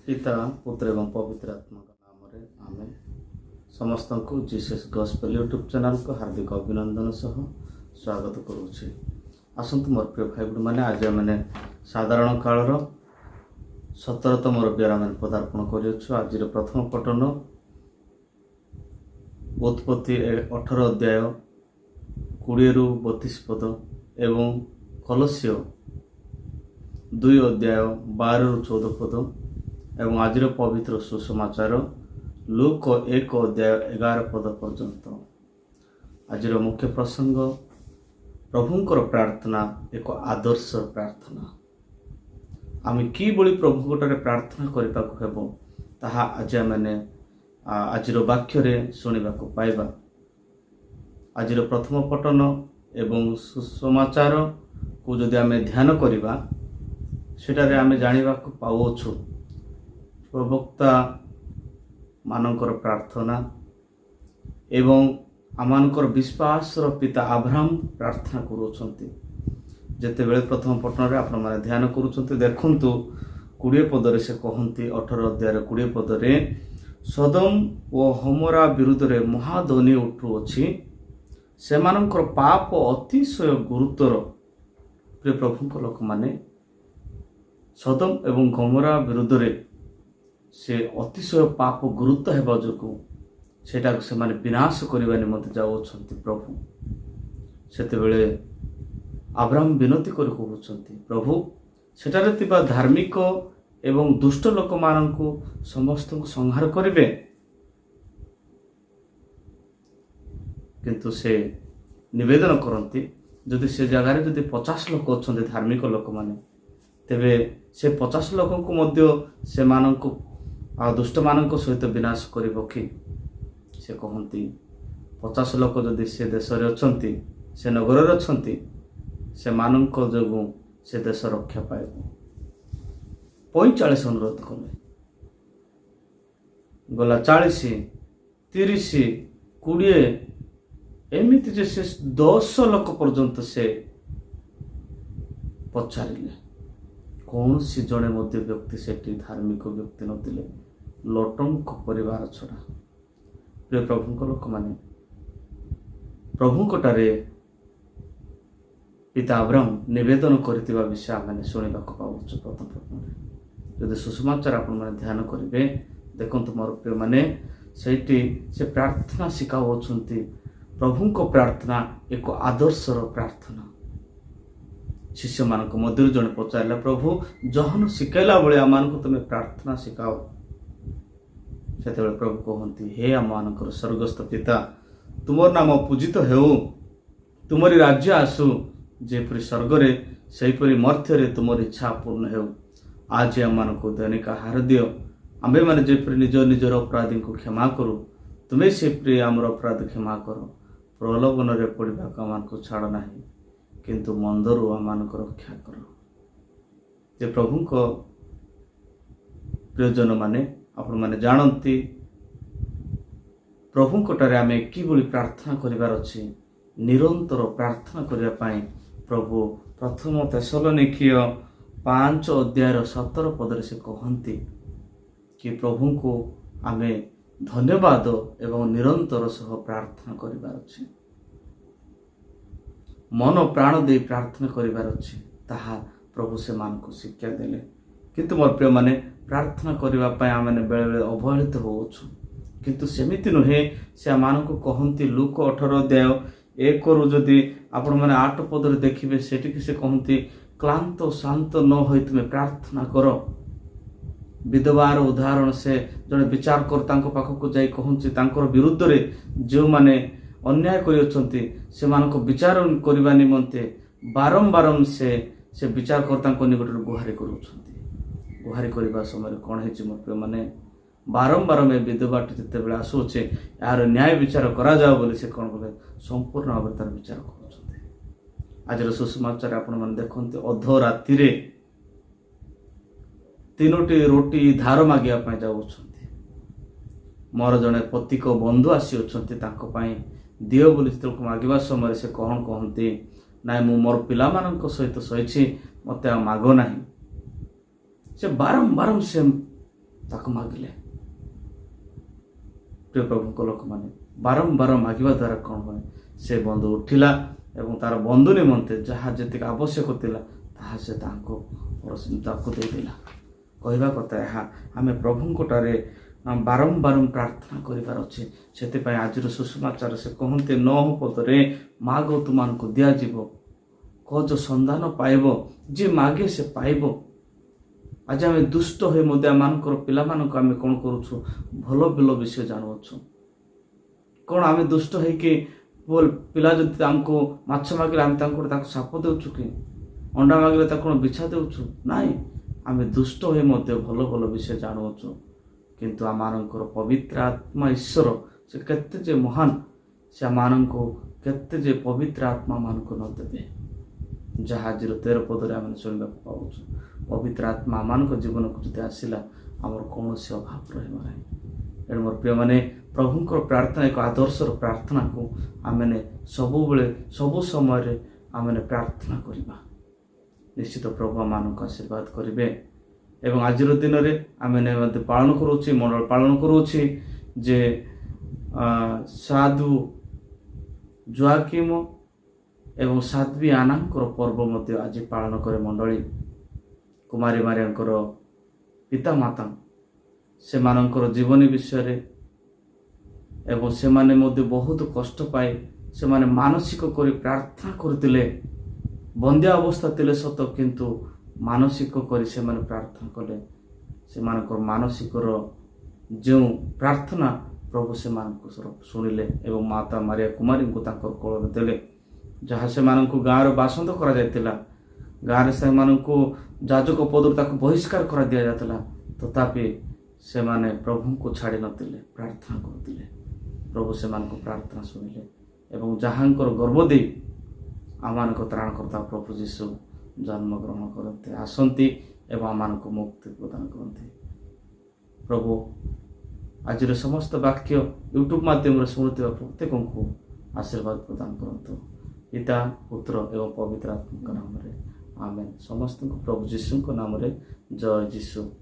ପିତା ପୁତ୍ର ଏବଂ ପବିତ୍ର ଆତ୍ମାଙ୍କ ନାମରେ ଆମେ ସମସ୍ତଙ୍କୁ ଜିସସ୍ ଗସ୍ପେଲ୍ ୟୁଟ୍ୟୁବ୍ ଚ୍ୟାନେଲକୁ ହାର୍ଦ୍ଦିକ ଅଭିନନ୍ଦନ ସହ ସ୍ୱାଗତ କରୁଛି। ଆସନ୍ତୁ ମୋର ପ୍ରିୟ ଭାଇ ଭଉଣୀମାନେ, ଆଜି ଆମେ ସାଧାରଣ କାଳର 17ତମ ରବିବାର ଆମେ ପଦାର୍ପଣ କରିଅଛୁ। ଆଜିର ପ୍ରଥମ ପଠନ ଉତ୍ପତ୍ତି 18 ଅଧ୍ୟାୟ 20ରୁ 32 ପଦ ଏବଂ କଲସ୍ୟ 2 ଅଧ୍ୟାୟ 12ରୁ 14 ପଦ ଏବଂ ଆଜିର ପବିତ୍ର ସୁସମାଚାର ଲୁକ 1 ଅଧ୍ୟାୟ 11 ପଦ ପର୍ଯ୍ୟନ୍ତ। ଆଜିର ମୁଖ୍ୟ ପ୍ରସଙ୍ଗ ପ୍ରଭୁଙ୍କର ପ୍ରାର୍ଥନା ଏକ ଆଦର୍ଶ ପ୍ରାର୍ଥନା। ଆମେ କିଭଳି ପ୍ରଭୁଙ୍କଠାରେ ପ୍ରାର୍ଥନା କରିବାକୁ ହେବ ତାହା ଆଜି ଆମେ ଆଜିର ବାକ୍ୟରେ ଶୁଣିବାକୁ ପାଇବା। ଆଜିର ପ୍ରଥମ ପଠନ ଏବଂ ସୁସମାଚାରକୁ ଯଦି ଆମେ ଧ୍ୟାନ କରିବା, ସେଠାରେ ଆମେ ଜାଣିବାକୁ ପାଉଅଛୁ ପ୍ରବକ୍ତା ମାନଙ୍କର ପ୍ରାର୍ଥନା ଏବଂ ଆମମାନଙ୍କର ବିଶ୍ୱାସର ପିତା ଆବ୍ରାହମ ପ୍ରାର୍ଥନା କରୁଅଛନ୍ତି। ଯେତେବେଳେ ପ୍ରଥମ ପଠନରେ ଆପଣମାନେ ଧ୍ୟାନ କରୁଛନ୍ତି, ଦେଖନ୍ତୁ 20 ପଦରେ ସେ କହନ୍ତି, 18 ଅଧ୍ୟାୟର 20 ପଦରେ, ସୋଦମ ଓ ଗମୋରା ବିରୁଦ୍ଧରେ ମହାଧ୍ୱନି ଉଠୁଅଛି, ସେମାନଙ୍କର ପାପ ଅତିଶୟ ଗୁରୁତର। ପ୍ରିୟ ପ୍ରଭୁଙ୍କ ଲୋକମାନେ, ସୋଦମ ଏବଂ ଗମୋରା ବିରୁଦ୍ଧରେ ସେ ଅତିଶୟ ପାପ ଗୁରୁତ୍ୱ ହେବା ଯୋଗୁଁ ସେଟାକୁ ସେମାନେ ବିନାଶ କରିବା ନିମନ୍ତେ ଯାଉଅଛନ୍ତି। ପ୍ରଭୁ ସେତେବେଳେ ଆବ୍ରାହମ ବିନତି କରି କହୁଛନ୍ତି, ପ୍ରଭୁ ସେଠାରେ ଥିବା ଧାର୍ମିକ ଏବଂ ଦୁଷ୍ଟ ଲୋକମାନଙ୍କୁ ସମସ୍ତଙ୍କୁ ସଂହାର କରିବେ। କିନ୍ତୁ ସେ ନିବେଦନ କରନ୍ତି, ଯଦି ସେ ଜାଗାରେ ଯଦି 50 ଲୋକ ଅଛନ୍ତି ଧାର୍ମିକ ଲୋକମାନେ, ତେବେ ସେ 50 ଲୋକଙ୍କୁ ମଧ୍ୟ ସେମାନଙ୍କୁ ଆଉ ଦୁଷ୍ଟମାନଙ୍କ ସହିତ ବିନାଶ କରିବ କି? ସେ କହନ୍ତି 50 ଲୋକ ଯଦି ସେ ଦେଶରେ ଅଛନ୍ତି, ସେ ନଗରରେ ଅଛନ୍ତି, ସେମାନଙ୍କ ଯୋଗୁଁ ସେ ଦେଶ ରକ୍ଷା ପାଇବ। 45 ଅନୁରୋଧ କଲେ, ଗଲା 40, 30, 20, ଏମିତି ଯେ ସେ 10 ଲୋକ ପର୍ଯ୍ୟନ୍ତ ସେ ପଚାରିଲେ। କୌଣସି ଜଣେ ମଧ୍ୟ ବ୍ୟକ୍ତି ସେଠି ଧାର୍ମିକ ବ୍ୟକ୍ତି ନଥିଲେ, ଲଟଙ୍କ ପରିବାର ଛଡ଼ା। ପ୍ରିୟ ପ୍ରଭୁଙ୍କ ଲୋକମାନେ, ପ୍ରଭୁଙ୍କଠାରେ ପିତା ଆବ୍ରାହମ ନିବେଦନ କରିଥିବା ବିଷୟ ଆମେ ଶୁଣିବାକୁ ପାଉଛୁ। ପ୍ରଥମ ପଠନରେ ଯଦି ସୁସମାଚାର ଆପଣମାନେ ଧ୍ୟାନ କରିବେ, ଦେଖନ୍ତୁ ମୋର ପ୍ରିୟମାନେ, ସେଇଠି ସେ ପ୍ରାର୍ଥନା ଶିଖାଉଅଛନ୍ତି। ପ୍ରଭୁଙ୍କ ପ୍ରାର୍ଥନା ଏକ ଆଦର୍ଶର ପ୍ରାର୍ଥନା। ଶିଷ୍ୟମାନଙ୍କ ମଧ୍ୟରୁ ଜଣେ ପଚାରିଲା, ପ୍ରଭୁ ଯୋହନ ଶିଖାଇଲା ଭଳି ଆମମାନଙ୍କୁ ତୁମେ ପ୍ରାର୍ଥନା ଶିଖାଅ। ସେତେବେଳେ ପ୍ରଭୁ କହନ୍ତି, ହେ ଆମମାନଙ୍କର ସ୍ୱର୍ଗସ୍ଥ ପିତା, ତୁମର ନାମ ପୂଜିତ ହେଉ, ତୁମରି ରାଜ୍ୟ ଆସୁ, ଯେପରି ସ୍ୱର୍ଗରେ ସେହିପରି ମର୍ତ୍ତ୍ୟରେ ତୁମର ଇଚ୍ଛା ପୂର୍ଣ୍ଣ ହେଉ। ଆଜି ଆମମାନଙ୍କୁ ଦୈନିକ ଆହାର ଦିଅ। ଆମ୍ଭେମାନେ ଯେପରି ନିଜ ନିଜର ଅପରାଧୀଙ୍କୁ କ୍ଷମା କରୁ, ତୁମେ ସେପରି ଆମର ଅପରାଧ କ୍ଷମା କର। ପ୍ରଲୋଭନରେ ପଡ଼ିବାକୁ ଆମମାନଙ୍କୁ ଛାଡ଼ ନାହିଁ, କିନ୍ତୁ ମନ୍ଦରୁ ଆମମାନଙ୍କୁ ରକ୍ଷା କର। ଯେ ପ୍ରଭୁଙ୍କ ପ୍ରିୟଜନମାନେ, ଆପଣମାନେ ଜାଣନ୍ତି ପ୍ରଭୁଙ୍କଠାରେ ଆମେ କିଭଳି ପ୍ରାର୍ଥନା କରିବାର ଅଛି। ନିରନ୍ତର ପ୍ରାର୍ଥନା କରିବା ପାଇଁ ପ୍ରଭୁ ପ୍ରଥମ ତେସଲୋନିକୀୟ 5 ଅଧ୍ୟାୟର 17 ପଦରେ ସେ କହନ୍ତି କି ପ୍ରଭୁଙ୍କୁ ଆମେ ଧନ୍ୟବାଦ ଏବଂ ନିରନ୍ତର ସହ ପ୍ରାର୍ଥନା କରିବାର ଅଛି। ମନ ପ୍ରାଣ ଦେଇ ପ୍ରାର୍ଥନା କରିବାର ଅଛି। ତାହା ପ୍ରଭୁ ସେମାନଙ୍କୁ ଶିକ୍ଷା ଦେଲେ। କିନ୍ତୁ ମୋର ପ୍ରିୟମାନେ, ପ୍ରାର୍ଥନା କରିବା ପାଇଁ ଆମେ ବେଳେବେଳେ ଅବହେଳିତ ହେଉଛୁ। କିନ୍ତୁ ସେମିତି ନୁହେଁ। ସେ ଆମମାନଙ୍କୁ କହନ୍ତି, ଲୁକ 18 ଅଧ୍ୟାୟ 1ରୁ ଯଦି ଆପଣମାନେ 8 ପଦରେ ଦେଖିବେ, ସେଠିକି ସେ କହନ୍ତି, କ୍ଳାନ୍ତ ଶାନ୍ତ ନ ହୋଇ ତୁମେ ପ୍ରାର୍ଥନା କର। ବିଧବାର ଉଦାହରଣ ସେ ଜଣେ ବିଚାରକର୍ତ୍ତାଙ୍କ ପାଖକୁ ଯାଇ କହୁଛି, ତାଙ୍କର ବିରୁଦ୍ଧରେ ଯେଉଁମାନେ ଅନ୍ୟାୟ କରିଅଛନ୍ତି ସେମାନଙ୍କ ବିଚାର କରିବା ନିମନ୍ତେ ବାରମ୍ବାର ସେ ବିଚାରକର୍ତ୍ତାଙ୍କ ନିକଟରେ ଗୁହାରି କରୁଛନ୍ତି। ଗୁହାରି କରିବା ସମୟରେ କ'ଣ ହେଇଛି ମୋ ପ୍ରିୟମାନେ, ବାରମ୍ବାର ବିଧବାଟି ଯେତେବେଳେ ଆସୁଅଛେ, ଏହାର ନ୍ୟାୟ ବିଚାର କରାଯାଉ ବୋଲି ସେ କ'ଣ କଲେ, ସମ୍ପୂର୍ଣ୍ଣ ଭାବରେ ତାର ବିଚାର କରୁଛନ୍ତି। ଆଜିର ସୁସମାଚାର ଆପଣମାନେ ଦେଖନ୍ତି, ଅଧରାତିରେ 3ଟି ରୋଟି ଧାର ମାଗିବା ପାଇଁ ଯାଉଅଛନ୍ତି। ମୋର ଜଣେ ପତିକ ବନ୍ଧୁ ଆସିଅଛନ୍ତି, ତାଙ୍କ ପାଇଁ ଦିଅ ବୋଲି ଯେତେବେଳେ ମାଗିବା ସମୟରେ ସେ କ'ଣ କହନ୍ତି, ନାଇଁ ମୁଁ ମୋର ପିଲାମାନଙ୍କ ସହିତ ଶୋଇଛି, ମୋତେ ଆଉ ମାଗ ନାହିଁ। ସେ ବାରମ୍ବାର ସେ ତାକୁ ମାଗିଲେ। ପ୍ରିୟ ପ୍ରଭୁଙ୍କ ଲୋକମାନେ, ବାରମ୍ବାର ମାଗିବା ଦ୍ୱାରା କ'ଣ ହୁଏ, ସେ ବନ୍ଧୁ ଉଠିଲା ଏବଂ ତାର ବନ୍ଧୁ ନିମନ୍ତେ ଯାହା ଯେତିକି ଆବଶ୍ୟକ ଥିଲା ତାହା ସେ ତାକୁ ଦେଇଦେଲା। କହିବା କଥା ଏହା, ଆମେ ପ୍ରଭୁଙ୍କଠାରେ ବାରମ୍ବାର ପ୍ରାର୍ଥନା କରିବାର ଅଛି। ସେଥିପାଇଁ ଆଜିର ସୁସମାଚାର ସେ କହନ୍ତି 9 ପଦରେ, ମାଗ ତୁମମାନଙ୍କୁ ଦିଆଯିବ, ଖୋଜ ସନ୍ଧାନ ପାଇବ, ଯିଏ ମାଗେ ସେ ପାଇବ। ଆଜି ଆମେ ଦୁଷ୍ଟ ହୋଇ ମଧ୍ୟ ଆମମାନଙ୍କର ପିଲାମାନଙ୍କୁ ଆମେ କ'ଣ କରୁଛୁ, ଭଲ ଭଲ ବିଷୟ ଜାଣୁଅଛୁ। କ'ଣ ଆମେ ଦୁଷ୍ଟ ହେଇକି ପିଲା ଯଦି ଆମକୁ ମାଛ ମାଗିଲେ ଆମେ ତାକୁ ସାପ ଦେଉଛୁ କି? ଅଣ୍ଡା ମାଗିଲେ ତାକୁ କ'ଣ ବିଛା ଦେଉଛୁ? ନାଇଁ, ଆମେ ଦୁଷ୍ଟ ହୋଇ ମଧ୍ୟ ଭଲ ଭଲ ବିଷୟ ଜାଣୁଅଛୁ। କିନ୍ତୁ ଆମମାନଙ୍କର ପବିତ୍ର ଆତ୍ମା ଈଶ୍ୱର ସେ କେତେ ଯେ ମହାନ, ସେ ଆମମାନଙ୍କୁ କେତେ ଯେ ପବିତ୍ର ଆତ୍ମା ମାନଙ୍କୁ ନ ଦେବେ, ଯାହା ଆଜିର 13 ପଦରେ ଆମେ ଶୁଣିବାକୁ ପାଉଛୁ। ପବିତ୍ର ଆତ୍ମା ଆମମାନଙ୍କ ଜୀବନକୁ ଯଦି ଆସିଲା, ଆମର କୌଣସି ଅଭାବ ରହିବ ନାହିଁ। ଏଣୁ ମୋର ପ୍ରିୟମାନେ, ପ୍ରଭୁଙ୍କର ପ୍ରାର୍ଥନା ଏକ ଆଦର୍ଶର ପ୍ରାର୍ଥନାକୁ ଆମେ ସବୁବେଳେ ସବୁ ସମୟରେ ଆମେ ପ୍ରାର୍ଥନା କରିବା। ନିଶ୍ଚିତ ପ୍ରଭୁ ଆମମାନଙ୍କୁ ଆଶୀର୍ବାଦ କରିବେ। ଏବଂ ଆଜିର ଦିନରେ ଆମେ ମଧ୍ୟ ପାଳନ କରୁଛି, ମଣ୍ଡଳ ପାଳନ କରୁଛି ଯେ ସାଧୁ ଜୋଆକିମ ଏବଂ ସାଧ୍ବୀ ଆନାଙ୍କର ପର୍ବ ମଧ୍ୟ ଆଜି ପାଳନ କରେ ମଣ୍ଡଳୀ। କୁମାରୀ ମାରିଆଙ୍କର ପିତାମାତା ସେମାନଙ୍କର ଜୀବନୀ ବିଷୟରେ ଏବଂ ସେମାନେ ମଧ୍ୟ ବହୁତ କଷ୍ଟ ପାଇ ସେମାନେ ମାନସିକ କରି ପ୍ରାର୍ଥନା କରୁଥିଲେ। ବନ୍ଧ୍ୟା ଅବସ୍ଥା ଥିଲେ ସତ, କିନ୍ତୁ ମାନସିକ କରି ସେମାନେ ପ୍ରାର୍ଥନା କଲେ। ସେମାନଙ୍କର ମାନସିକର ଯେଉଁ ପ୍ରାର୍ଥନା ପ୍ରଭୁ ସେମାନଙ୍କୁ ଶୁଣିଲେ ଏବଂ ମାତା ମାରିଆ କୁମାରୀଙ୍କୁ ତାଙ୍କର କୋଳରେ ଦେଲେ। ଯାହା ସେମାନଙ୍କୁ ଗାଁରେ ବାସନ୍ଦ କରାଯାଇଥିଲା, ଗାଁରେ ସେମାନଙ୍କୁ ଯାଜକ ପଦରୁ ତାକୁ ବହିଷ୍କାର କରାଦିଆଯାଇଥିଲା, ତଥାପି ସେମାନେ ପ୍ରଭୁଙ୍କୁ ଛାଡ଼ି ନଥିଲେ, ପ୍ରାର୍ଥନା କରୁଥିଲେ। ପ୍ରଭୁ ସେମାନଙ୍କ ପ୍ରାର୍ଥନା ଶୁଣିଲେ ଏବଂ ଯାହାଙ୍କର ଗର୍ବ ଦେଇ ଆମମାନଙ୍କ ତ୍ରାଣକର୍ତ୍ତା ପ୍ରଭୁ ଯୀଶୁ ଜନ୍ମଗ୍ରହଣ କରନ୍ତି, ଆସନ୍ତି ଏବଂ ଆମମାନଙ୍କୁ ମୁକ୍ତି ପ୍ରଦାନ କରନ୍ତି। ପ୍ରଭୁ ଆଜିର ସମସ୍ତ ବାକ୍ୟ ୟୁଟ୍ୟୁବ୍ ମାଧ୍ୟମରେ ଶୁଣୁଥିବା ପ୍ରତ୍ୟେକଙ୍କୁ ଆଶୀର୍ବାଦ ପ୍ରଦାନ କରନ୍ତୁ। ପିତା, ପୁତ୍ର ଏବଂ ପବିତ୍ର ଆତ୍ମାଙ୍କ ନାମରେ ଆମେନ୍। ସମସ୍ତଙ୍କୁ ପ୍ରଭୁ ଯୀଶୁଙ୍କ ନାମରେ ଜୟ ଯୀଶୁ।